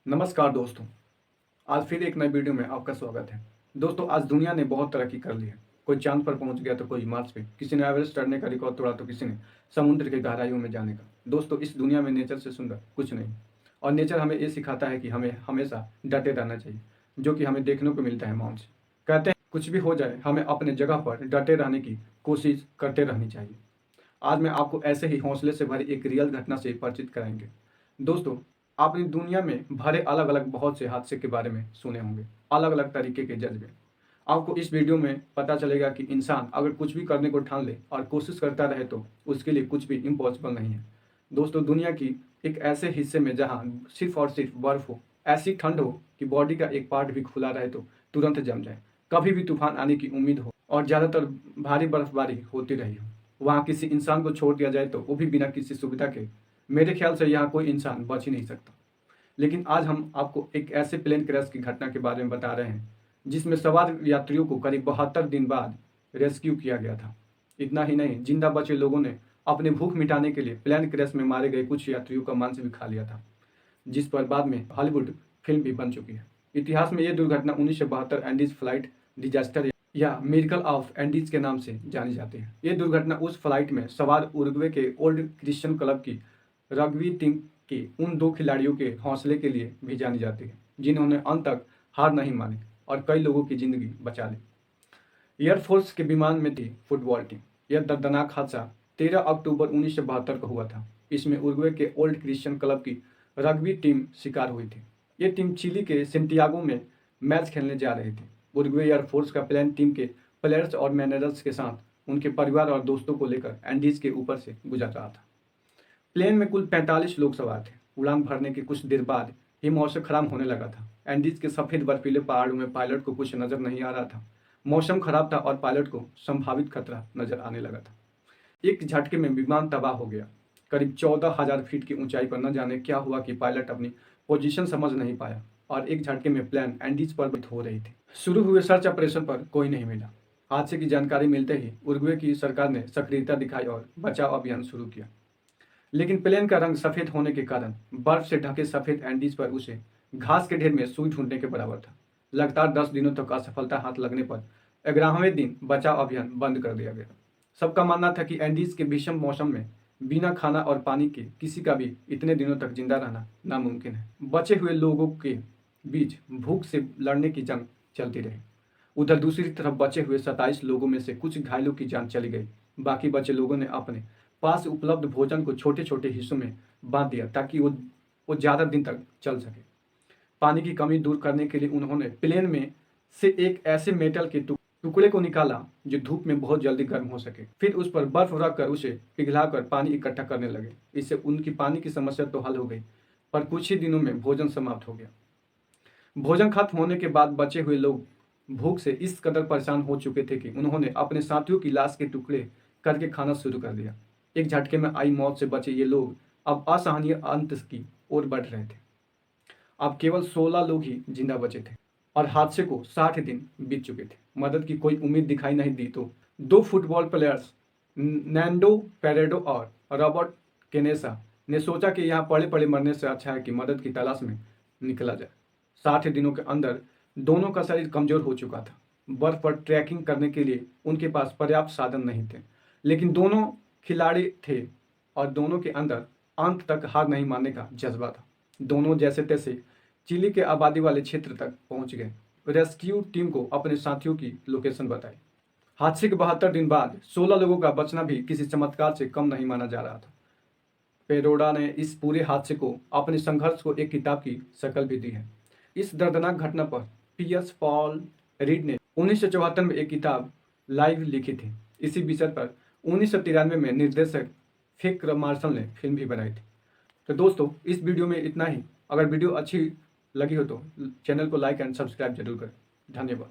नमस्कार दोस्तों। आज फिर एक नए वीडियो में आपका स्वागत है। दोस्तों, आज दुनिया ने बहुत तरक्की कर ली है। कोई चांद पर पहुंच गया तो कोई मार्स पे, किसी ने एवरेस्ट चढ़ने का रिकॉर्ड तोड़ा तो किसी ने समुद्र की गहराइयों में जाने का। दोस्तों, इस दुनिया में नेचर से सुंदर कुछ नहीं। और नेचर हमें ये सिखाता है कि हमें हमेशा डटे रहना चाहिए, जो कि हमें देखने को मिलता है मौन से। कहते हैं कुछ भी हो जाए, हमें अपने जगह पर डटे रहने की कोशिश करते रहनी चाहिए। आज मैं आपको ऐसे ही हौसले से भरी एक रियल घटना से परिचित कराएंगे। दोस्तों, आपने दुनिया में भरे अलग अलग बहुत से हादसे के बारे में सुने होंगे, अलग अलग तरीके के जज्बे। आपको इस वीडियो में पता चलेगा कि इंसान अगर कुछ भी करने को ठान ले और कोशिश करता रहे तो उसके लिए कुछ भी इम्पॉसिबल नहीं है। दोस्तों, दुनिया की एक ऐसे हिस्से में जहाँ सिर्फ और सिर्फ बर्फ हो, ऐसी ठंड हो कि बॉडी का एक पार्ट भी खुला रहे तो तुरंत जम जाए, कभी भी तूफान आने की उम्मीद हो और ज़्यादातर भारी बर्फबारी होती रही हो, वहाँ किसी इंसान को छोड़ दिया जाए तो वो भी बिना किसी सुविधा के, मेरे ख्याल से यहाँ कोई इंसान बच ही नहीं सकता। लेकिन आज हम आपको एक ऐसे प्लेन क्रैश की घटना के बारे में बता रहे हैं जिसमें सवार यात्रियों को करीब 72 दिन बाद रेस्क्यू किया गया था। इतना ही नहीं, जिंदा बचे लोगों ने अपनी भूख मिटाने के लिए प्लेन क्रैश में मारे गए कुछ यात्रियों का मांस भी खा लिया था, जिस पर बाद में हॉलीवुड फिल्म भी बन चुकी है। इतिहास में यह दुर्घटना 1972 एंडीज फ्लाइट डिजास्टर या मिरेकल ऑफ एंडीज के नाम से जानी जाती है। ये दुर्घटना उस फ्लाइट में सवार उरुग्वे के ओल्ड क्रिश्चियन क्लब की रग्बी टीम के उन दो खिलाड़ियों के हौसले के लिए भी जानी जाती है, जिन्होंने अंत तक हार नहीं मानी और कई लोगों की जिंदगी बचा ली। एयरफोर्स के विमान में थी फुटबॉल टीम। यह दर्दनाक हादसा 13 अक्टूबर 1972 को हुआ था। इसमें उरुग्वे के ओल्ड क्रिश्चियन क्लब की रग्बी टीम शिकार हुई थी। ये टीम चिली के सेंटियागो में मैच खेलने जा रही थी। उरुग्वे एयरफोर्स का प्लेन टीम के प्लेयर्स और मैनेजर्स के साथ उनके परिवार और दोस्तों को लेकर एंडीज के ऊपर से गुजर रहा था। प्लेन में कुल 45 लोग सवार थे। उड़ान भरने के कुछ देर बाद ही मौसम खराब होने लगा था। एंडीज के सफ़ेद बर्फीले पहाड़ों में पायलट को कुछ नजर नहीं आ रहा था। मौसम खराब था और पायलट को संभावित खतरा नजर आने लगा था। एक झटके में विमान तबाह हो गया। करीब 14,000 फीट की ऊंचाई पर न जाने क्या हुआ कि पायलट अपनी पोजीशन समझ नहीं पाया और एक झटके में प्लेन एंडीज पर हो रही थी। शुरू हुए सर्च ऑपरेशन पर कोई नहीं मिला। हादसे की जानकारी मिलते ही उरुग्वे की सरकार ने सक्रियता दिखाई और बचाव अभियान शुरू किया। लेकिन प्लेन का रंग सफेद होने के कारण बर्फ से ढके सफेद एंडीज पर उसे घास के ढेर में सुई ढूंढने के बराबर था। लगातार 10 दिनों तक असफलता हाथ लगने पर 11वें दिन बचाव अभियान बंद कर दिया गया। सबका मानना था कि एंडीज के भीषण मौसम में बिना खाना और पानी के किसी का भी इतने दिनों तक जिंदा रहना नामुमकिन है। बचे हुए लोगों के बीच भूख से लड़ने की जंग चलती रही। उधर दूसरी तरफ बचे हुए 27 लोगों में से कुछ घायलों की जान चली गई। बाकी बचे लोगों ने अपने पास उपलब्ध भोजन को छोटे छोटे हिस्सों में बांट दिया ताकि वो ज़्यादा दिन तक चल सके। पानी की कमी दूर करने के लिए उन्होंने प्लेन में से एक ऐसे मेटल के टुकड़े को निकाला जो धूप में बहुत जल्दी गर्म हो सके। फिर उस पर बर्फ रखकर उसे पिघलाकर पानी इकट्ठा करने लगे। इससे उनकी पानी की समस्या तो हल हो गई, पर कुछ ही दिनों में भोजन समाप्त हो गया। भोजन खत्म होने के बाद बचे हुए लोग भूख से इस कदर परेशान हो चुके थे कि उन्होंने अपने साथियों की लाश के टुकड़े करके खाना शुरू कर दिया। एक झटके में आई मौत से बचे ये लोग अब असहनीय अंत की ओर बढ़ रहे थे। अब केवल 16 लोग ही जिंदा बचे थे और हादसे को 60 दिन बीत चुके थे। मदद की कोई उम्मीद दिखाई नहीं दी तो दो फुटबॉल प्लेयर्स नैंडो पेरेडो और रॉबर्ट केनेसा ने सोचा कि यहाँ पड़े पड़े मरने से अच्छा है कि मदद की तलाश में निकला जाए। 60 दिनों के अंदर दोनों का शरीर कमजोर हो चुका था। बर्फ पर ट्रैकिंग करने के लिए उनके पास पर्याप्त साधन नहीं थे, लेकिन दोनों खिलाड़ी थे और दोनों के अंदर अंत तक हार नहीं मानने का जज्बा था। दोनों जैसे तैसे चिली के आबादी वाले क्षेत्र तक पहुंच गए। रेस्क्यू टीम को अपने साथियों की लोकेशन बताई। हादसे के 72 दिन बाद 16 लोगों का बचना भी किसी चमत्कार से कम नहीं माना जा रहा था। पेरोडा ने इस पूरे हादसे को अपने संघर्ष को एक किताब की शक्ल भी दी है। इस दर्दनाक घटना पर पियर्स पॉल रीड ने 1974 में एक किताब लाइव लिखी थी। इसी विषय पर 1993 में निर्देशक फिक्र मार्शल ने फिल्म भी बनाई थी। तो दोस्तों, इस वीडियो में इतना ही। अगर वीडियो अच्छी लगी हो तो चैनल को लाइक एंड सब्सक्राइब जरूर करें। धन्यवाद।